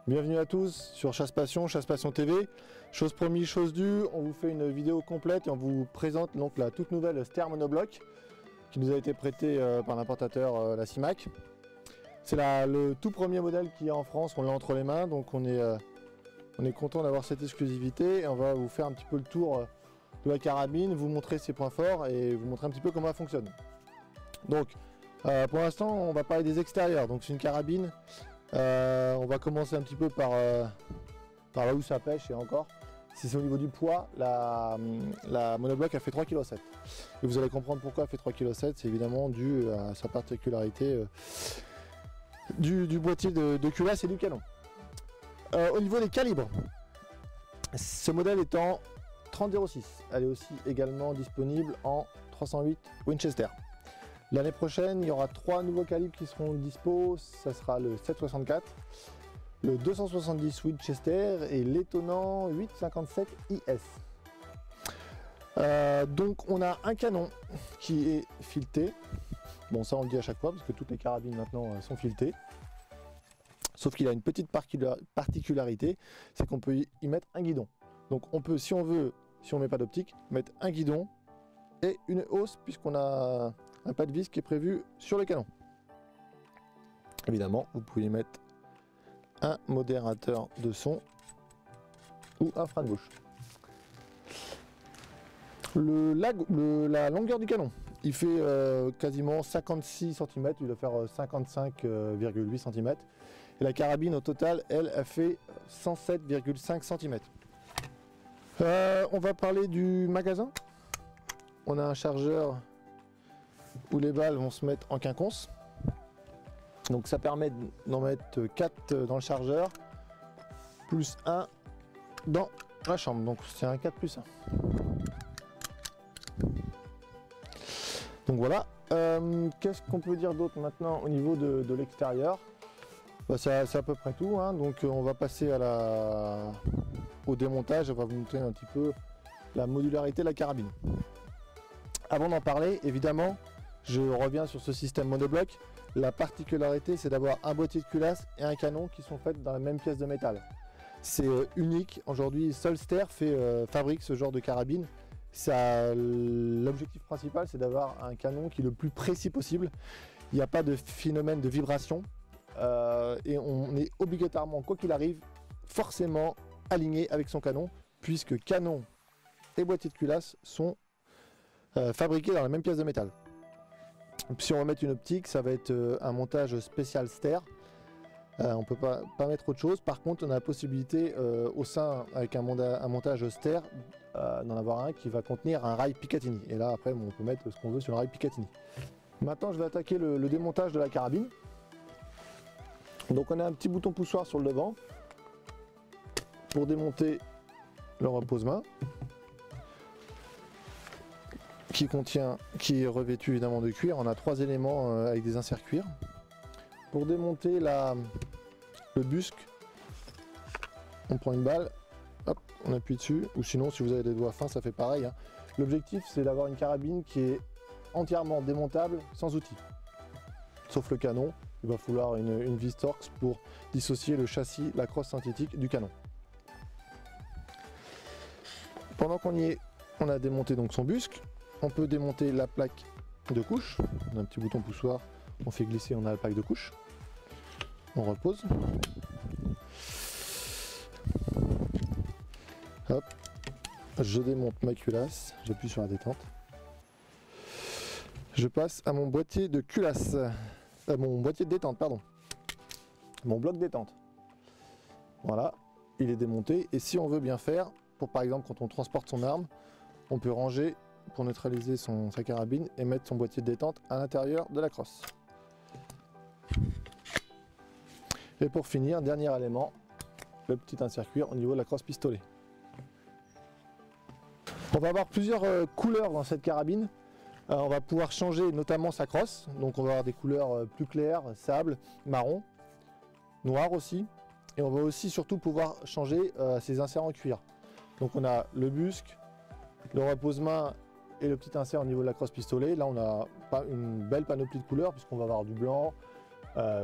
Bienvenue à tous sur Chasse Passion TV. Chose promise, chose due, on vous fait une vidéo complète et on vous présente donc la toute nouvelle Ster Monobloc qui nous a été prêtée par l'importateur la CIMAC. C'est le tout premier modèle qu'il y a en France, on l'a entre les mains, donc on est content d'avoir cette exclusivité et on va vous faire un petit peu le tour de la carabine, vous montrer ses points forts et vous montrer un petit peu comment elle fonctionne. Donc pour l'instant on va parler des extérieurs, donc c'est une carabine. On va commencer un petit peu par là où ça pêche et encore. Si c'est au niveau du poids, la monobloc a fait 3,7 kg. Et vous allez comprendre pourquoi elle fait 3,7 kg, c'est évidemment dû à sa particularité du boîtier de culasse et du canon. Au niveau des calibres, ce modèle est en 30-06. Elle est aussi également disponible en 308 Winchester. L'année prochaine, il y aura 3 nouveaux calibres qui seront dispo. Ça sera le 7,64, le 270 Winchester et l'étonnant 8,57 IS. Donc on a un canon qui est fileté. Bon, ça on le dit à chaque fois parce que toutes les carabines maintenant sont filetées. Sauf qu'il a une petite particularité, c'est qu'on peut y mettre un guidon. Donc on peut, si on veut, si on met pas d'optique, mettre un guidon et une hausse puisqu'on a un pas de vis qui est prévu sur le canon. Évidemment, vous pouvez mettre un modérateur de son ou un frein de bouche. La longueur du canon, il fait quasiment 56 cm, il doit faire 55,8 cm. Et la carabine au total, elle fait 107,5 cm. On va parler du magasin. On a un chargeur où les balles vont se mettre en quinconce. Donc ça permet d'en mettre 4 dans le chargeur, plus 1 dans la chambre. Donc c'est un 4 plus 1. Donc voilà. Qu'est-ce qu'on peut dire d'autre maintenant au niveau de l'extérieur? C'est à peu près tout, hein. Donc on va passer au démontage. On va vous montrer un petit peu la modularité de la carabine. Avant d'en parler, évidemment, je reviens sur ce système monobloc. La particularité, c'est d'avoir un boîtier de culasse et un canon qui sont faits dans la même pièce de métal. C'est unique. Aujourd'hui, seul Ster fabrique ce genre de carabine. L'objectif principal, c'est d'avoir un canon qui est le plus précis possible. Il n'y a pas de phénomène de vibration. Et on est obligatoirement, quoi qu'il arrive, forcément aligné avec son canon, puisque canon et boîtier de culasse sont fabriqués dans la même pièce de métal. Si on va mettre une optique, ça va être un montage spécial Ster. On ne peut pas mettre autre chose. Par contre, on a la possibilité au sein, avec un montage Ster, d'en avoir un qui va contenir un rail Picatinny. Et là, après, on peut mettre ce qu'on veut sur le rail Picatinny. Maintenant, je vais attaquer le démontage de la carabine. Donc, on a un petit bouton poussoir sur le devant pour démonter le repose-main, qui est revêtu évidemment de cuir. On a 3 éléments avec des inserts cuir. Pour démonter le busque, on prend une balle, hop, on appuie dessus, ou sinon si vous avez des doigts fins ça fait pareil, hein. L'objectif c'est d'avoir une carabine qui est entièrement démontable sans outil. Sauf le canon, il va falloir une vis Torx pour dissocier le châssis, la crosse synthétique du canon. Pendant qu'on y est, on a démonté donc son busque. On peut démonter la plaque de couche. On a un petit bouton poussoir, on fait glisser, on a la plaque de couche. On repose. Hop. Je démonte ma culasse, j'appuie sur la détente. Je passe à mon boîtier de culasse. Mon boîtier de détente, pardon. Mon bloc détente. Voilà, il est démonté. Et si on veut bien faire, pour par exemple quand on transporte son arme, on peut ranger pour neutraliser sa carabine et mettre son boîtier de détente à l'intérieur de la crosse. Et pour finir, dernier élément, le petit insert cuir au niveau de la crosse pistolet. On va avoir plusieurs couleurs dans cette carabine. On va pouvoir changer notamment sa crosse, donc on va avoir des couleurs plus claires, sable, marron, noir aussi. Et on va aussi surtout pouvoir changer ses inserts en cuir. Donc on a le busque, le repose-main et le petit insert au niveau de la crosse pistolet. Là on a une belle panoplie de couleurs puisqu'on va avoir du blanc,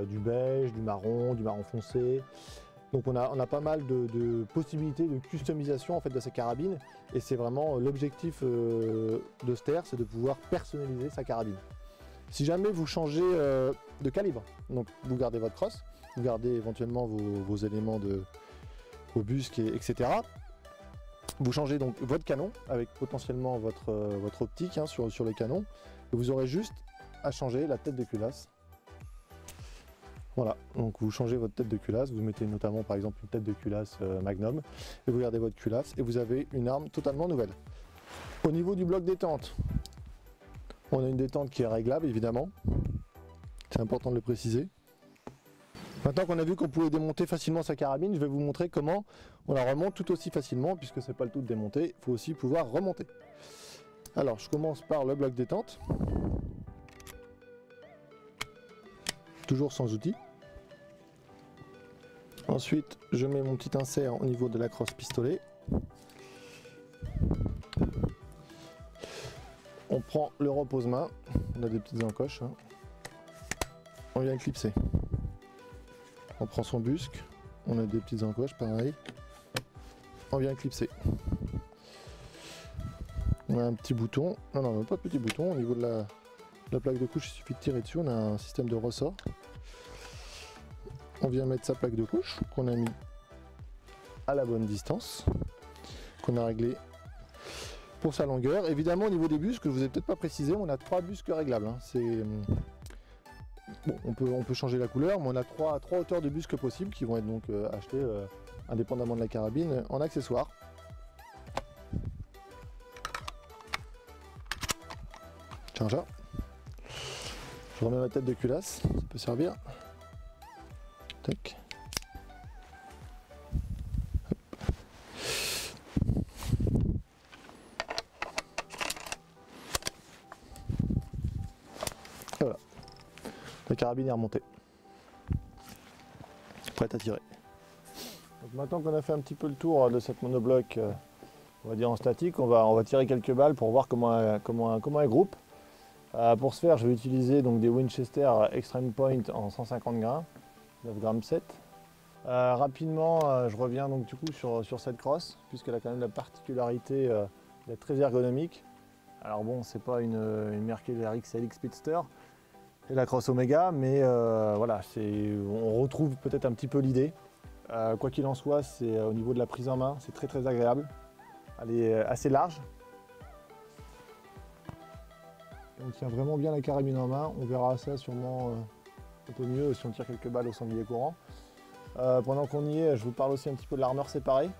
du beige, du marron foncé. Donc on a pas mal de possibilités de customisation en fait de sa carabine et c'est vraiment l'objectif de Ster, c'est de pouvoir personnaliser sa carabine. Si jamais vous changez de calibre, donc vous gardez votre crosse, vous gardez éventuellement vos éléments vos busques, etc. Vous changez donc votre canon avec potentiellement votre optique sur le canon et vous aurez juste à changer la tête de culasse. Voilà, donc vous changez votre tête de culasse, vous mettez notamment par exemple une tête de culasse Magnum et vous gardez votre culasse et vous avez une arme totalement nouvelle. Au niveau du bloc détente, on a une détente qui est réglable évidemment, c'est important de le préciser. Maintenant qu'on a vu qu'on pouvait démonter facilement sa carabine, je vais vous montrer comment on la remonte tout aussi facilement puisque c'est pas le tout de démonter, il faut aussi pouvoir remonter. Alors je commence par le bloc détente, toujours sans outil. Ensuite, je mets mon petit insert au niveau de la crosse pistolet. On prend le repose-main, on a des petites encoches. On vient clipser. On prend son busque, on a des petites encoches, pareil. On vient clipser. On a un petit bouton, non, pas de petit bouton, au niveau de la plaque de couche, il suffit de tirer dessus, on a un système de ressort. On vient mettre sa plaque de couche qu'on a mis à la bonne distance, qu'on a réglé pour sa longueur. Évidemment au niveau des busques, je vous ai peut-être pas précisé, on a 3 busques réglables. Bon, on peut changer la couleur, mais on a trois hauteurs de busques possibles qui vont être donc achetées indépendamment de la carabine en accessoire. Charge. Je remets ma tête de culasse, ça peut servir. Tac. Voilà. La carabine est remontée. Prête à tirer. Donc maintenant qu'on a fait un petit peu le tour de cette monobloc, on va dire en statique, on va tirer quelques balles pour voir comment elle groupe. Pour ce faire, je vais utiliser donc des Winchester Extreme Point en 150 grains. 9 grammes 7. Rapidement, je reviens donc du coup sur cette crosse, puisqu'elle a quand même la particularité d'être très ergonomique. Alors bon, c'est pas une Mercury RX Speedster, c'est la crosse Omega, mais voilà, on retrouve peut-être un petit peu l'idée. Quoi qu'il en soit, c'est au niveau de la prise en main, c'est très agréable. Elle est assez large. On tient vraiment bien la carabine en main, on verra ça sûrement un peu mieux si on tire quelques balles au sanglier courant. Pendant qu'on y est, je vous parle aussi un petit peu de l'armure séparée.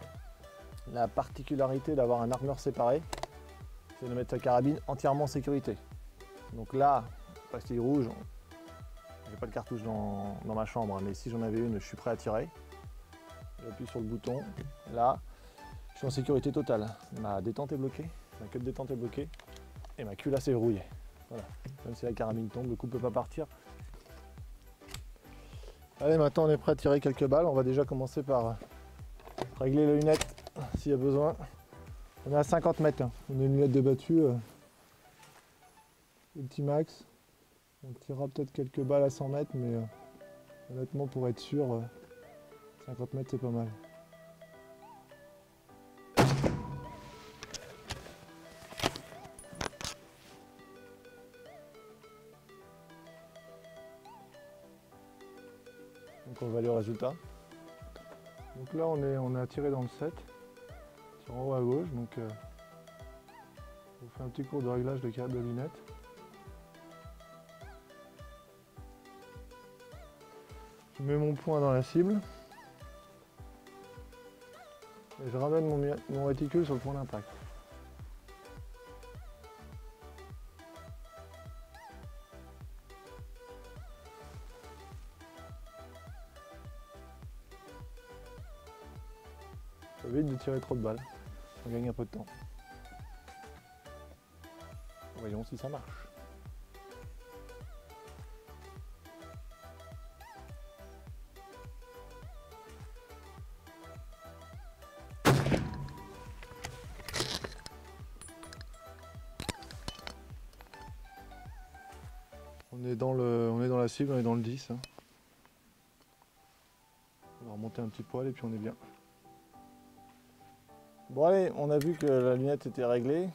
La particularité d'avoir un armure séparé, c'est de mettre sa carabine entièrement en sécurité. Donc là, pastille rouge, j'ai pas de cartouche dans ma chambre, mais si j'en avais une, je suis prêt à tirer. J'appuie sur le bouton, là, je suis en sécurité totale. Ma détente est bloquée, ma queue de détente est bloquée et ma culasse est verrouillée. Voilà. Même si la carabine tombe, le coup ne peut pas partir. Allez, maintenant on est prêt à tirer quelques balles. On va déjà commencer par régler les lunettes s'il y a besoin. On est à 50 mètres. On a une lunette de battu. Le petit max. On tirera peut-être quelques balles à 100 mètres, mais honnêtement, pour être sûr, 50 mètres c'est pas mal. Donc on va aller au résultat. Donc là on est tiré dans le 7, sur en haut à gauche, donc on fait un petit cours de réglage de lunettes. Je mets mon point dans la cible et je ramène mon réticule sur le point d'impact. Ça évite de tirer trop de balles, on gagne un peu de temps. Voyons si ça marche. On est dans la cible, on est dans le 10. Hein. On va remonter un petit poil et puis on est bien. Bon allez, on a vu que la lunette était réglée.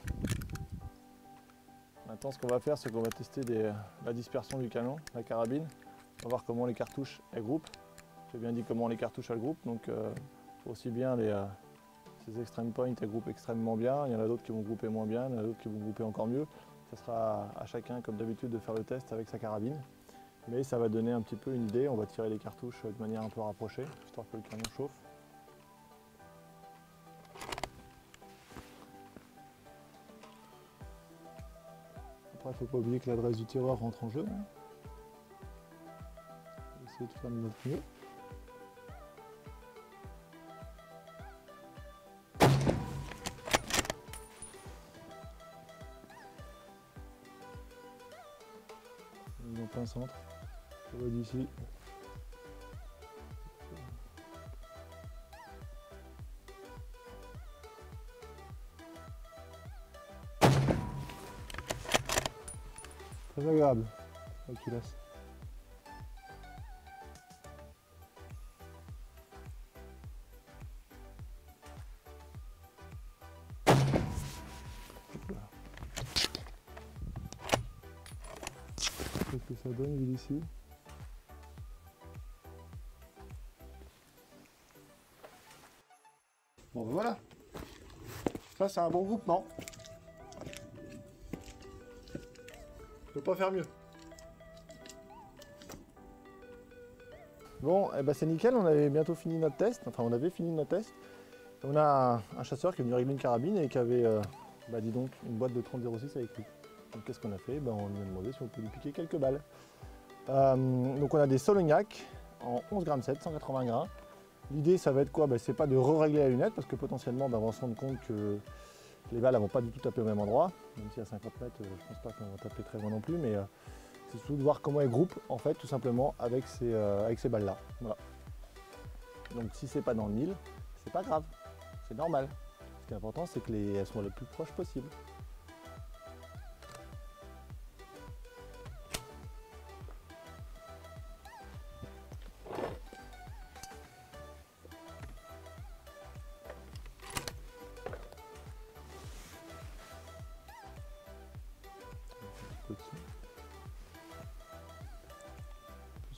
Maintenant ce qu'on va faire, c'est qu'on va tester la dispersion du canon, la carabine. On va voir comment les cartouches elles groupent. J'ai bien dit comment les cartouches elles groupent, donc aussi bien ces extreme points elles groupent extrêmement bien. Il y en a d'autres qui vont grouper moins bien, il y en a d'autres qui vont grouper encore mieux. Ce sera à chacun, comme d'habitude, de faire le test avec sa carabine. Mais ça va donner un petit peu une idée. On va tirer les cartouches de manière un peu rapprochée, histoire que le canon chauffe. Après, il ne faut pas oublier que l'adresse du tireur rentre en jeu. On va essayer de faire de notre mieux. En plein centre, ça va d'ici. Très agréable, la culasse. Qu'est-ce que ça donne vu d'ici? Bon ben voilà, ça c'est un bon groupement. Je peux pas faire mieux. Bon, eh ben c'est nickel, on avait bientôt fini notre test, enfin on avait fini notre test. On a un chasseur qui est venu régler une carabine et qui avait, dis donc, une boîte de 30-06 avec lui. Donc qu'est-ce qu'on a fait? On lui a demandé si on peut lui piquer quelques balles. Donc on a des Solognac en 11,7 g, 180 grains. L'idée ça va être quoi? C'est pas de re-régler la lunette parce que potentiellement on va se rendre compte que les balles ne vont pas du tout taper au même endroit. Même si à 50 mètres, je pense pas qu'on va taper très loin non plus, mais c'est surtout de voir comment elles groupent en fait tout simplement avec ces balles là. Voilà. Donc si c'est pas dans le mille, c'est pas grave, c'est normal. Ce qui est important c'est qu'elles soient le plus proches possible.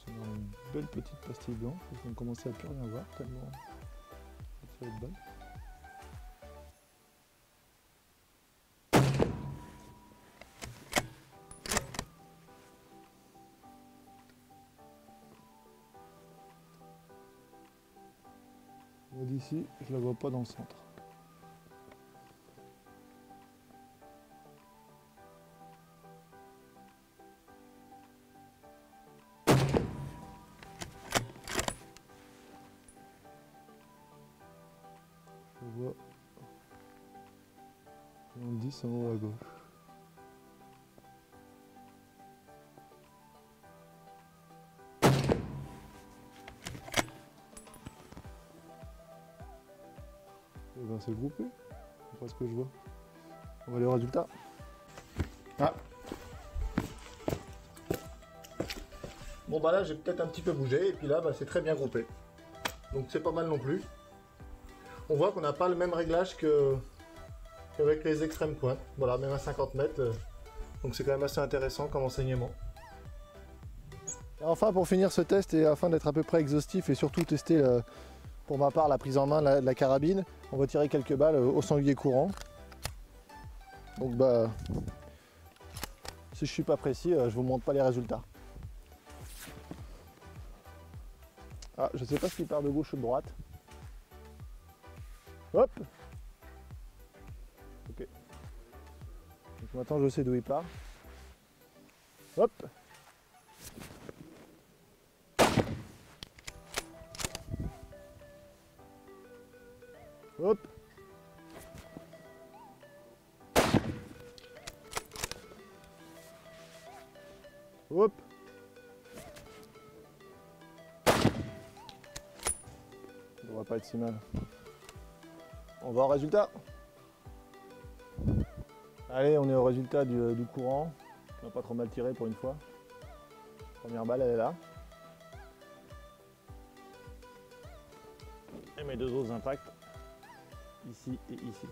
On a une belle petite pastille blanche, parce qu'on commençait à plus rien voir tellement ça va être bonne. D'ici, je la vois pas dans le centre. Je vois dans le 10 en haut à gauche. Et ben c'est groupé, c'est pas ce que je vois. On va aller au résultat. Ah. Bon bah là j'ai peut-être un petit peu bougé et puis là c'est très bien groupé. Donc c'est pas mal non plus. On voit qu'on n'a pas le même réglage qu'avec les extrêmes pointes. Voilà, même à 50 mètres. Donc c'est quand même assez intéressant comme enseignement. Et enfin pour finir ce test et afin d'être à peu près exhaustif et surtout tester pour ma part la prise en main de la carabine, on va tirer quelques balles au sanglier courant. Donc si je suis pas précis, je vous montre pas les résultats. Ah, je sais pas s'il part de gauche ou de droite. Hop. Ok. Donc maintenant je sais d'où il part. Hop. Hop. Hop. Ça devrait pas être si mal. On va au résultat. Allez, on est au résultat du courant. On n'a pas trop mal tiré pour une fois. Première balle, elle est là. Et mes deux autres impacts, ici et ici.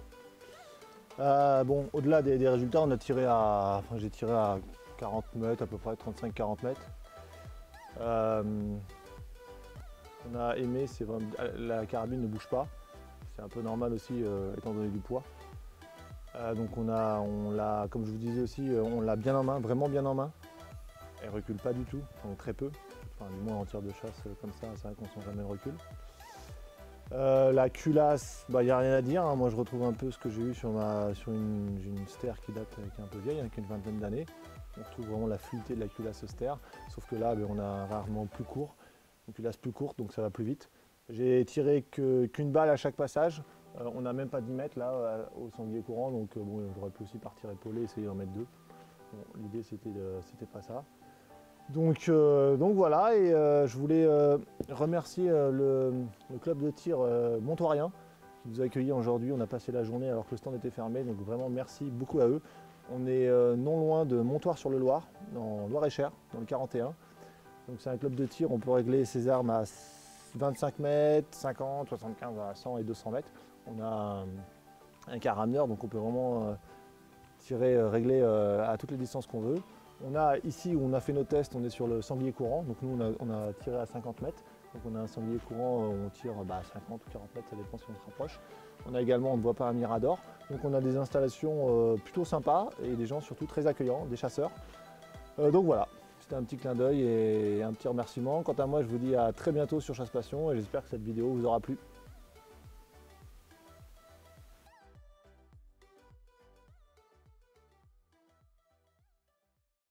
Bon, au-delà des résultats, on a tiré à, enfin, j'ai tiré à 40 mètres, à peu près 35-40 mètres. On a aimé, c'est vraiment, la carabine ne bouge pas. C'est un peu normal aussi, étant donné du poids. Donc on l'a, comme je vous disais aussi, on l'a bien en main, vraiment bien en main. Elle recule pas du tout, donc très peu. Enfin, du moins en tir de chasse comme ça, c'est vrai qu'on sent jamais le recul. La culasse, il n'y a rien à dire, hein. Moi je retrouve un peu ce que j'ai eu sur une Ster qui date, qui est un peu vieille, avec une vingtaine d'années. On retrouve vraiment la fluidité de la culasse Ster, sauf que là on a rarement plus court, une culasse plus courte, donc ça va plus vite. J'ai tiré qu'une balle à chaque passage, on n'a même pas 10 mètres là au sanglier courant, donc bon, j'aurais pu aussi partir épaulé, essayer d'en mettre deux. Bon, l'idée c'était pas ça. Donc voilà, et je voulais remercier le club de tir montoirien qui nous a accueillis aujourd'hui. On a passé la journée alors que le stand était fermé, donc vraiment merci beaucoup à eux. On est non loin de Montoire-sur-le-Loir, en Loir-et-Cher, dans le 41. Donc c'est un club de tir, on peut régler ses armes à 25 mètres, 50, 75, à 100 et 200 mètres. On a un carabineur, donc on peut vraiment tirer, régler à toutes les distances qu'on veut. On a ici où on a fait nos tests, on est sur le sanglier courant, donc nous on a tiré à 50 mètres. Donc on a un sanglier courant, on tire à 50 ou 40 mètres, ça dépend si on se rapproche. On a également, on ne voit pas un mirador. Donc on a des installations plutôt sympas et des gens surtout très accueillants, des chasseurs. Donc voilà, c'était un petit clin d'œil et un petit remerciement. Quant à moi, je vous dis à très bientôt sur Chasse Passion et j'espère que cette vidéo vous aura plu.